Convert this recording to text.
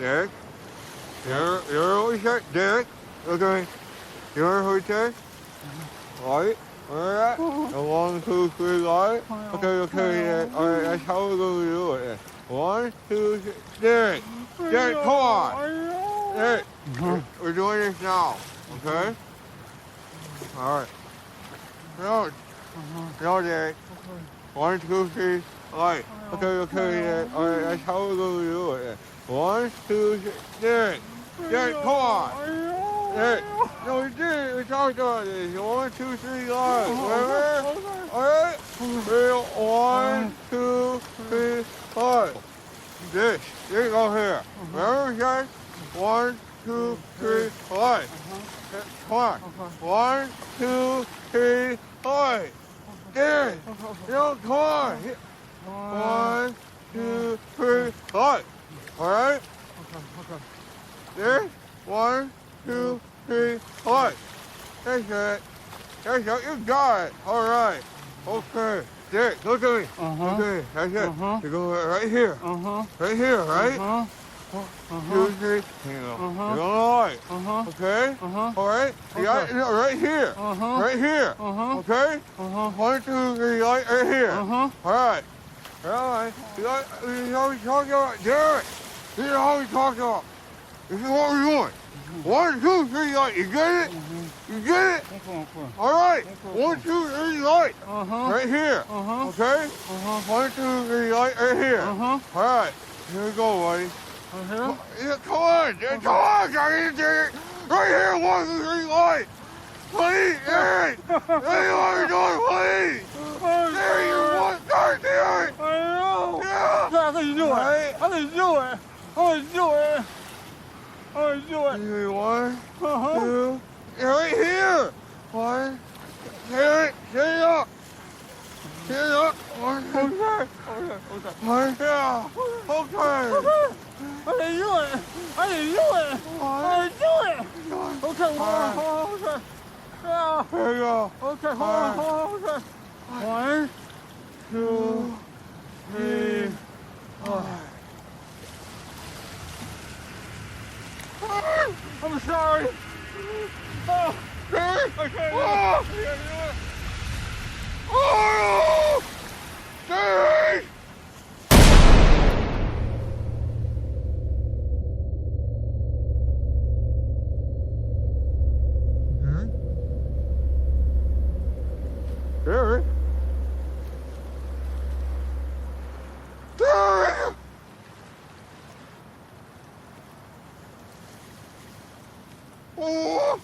Derek. You're always right. Derek. Okay. You remember what he said? Right? Remember that? And 1, 2, 3, light. Okay. Alright, that's how we're going to do it. 1, 2, 3. Derek. Derek, come on. Derek. We're doing this now. Okay? Alright. No, Derek. 1, 2, 3, light. Okay, Derek. Alright, that's how we're going to do it. 1, 2, 3. Derek. Derek, come on. Derek. No, we did. We talked about this. 1, 2, 3, light. Remember? Alright? 1, 2, 3, light. This go here. Remember, guys? 1, 2, 3, light. Come on. 1, 2, 3, light. Derek. No, come on. 1, 2, 3, light. Alright? Derek. 1, 2, 3, light. That's it. That's it. You got it. Alright. Okay. Derek, look at me. Okay, that's it. You go right here. Right here, right? 2, 3. Here you go. You're going to light. Okay? Alright? You got it right here. Right here. Okay? 1, 2, 3, light right here. Alright. Alright. You know what we talked about? Derek! This is how we talked about. This is what we're doing. 1, 2, 3, light. You get it? You get it? Alright. 1, 2, 3, light. Right here. Okay? 1, 2, 3, light right here. Alright. Here we go, buddy. Yeah, come on. Come on, guys. Right here. 1, 2, 3, light. Please, Derek. That's what we're doing, please. There you want. Start, Derek. I know. Yeah. I can do it. I can do it. I can do it. I can do it. 1, 2. Right here. 1. Derek, stand up. Stand up. 1, 2, 3. One. Yeah. Okay. I can do it. I can do it. I can do it. Okay. Okay. Yeah. There you go. Okay. Okay. 1, 2, 3. I'm sorry. Oh, Derek. okay. Oh. Oh. Derek. Derek? Derek! Oh!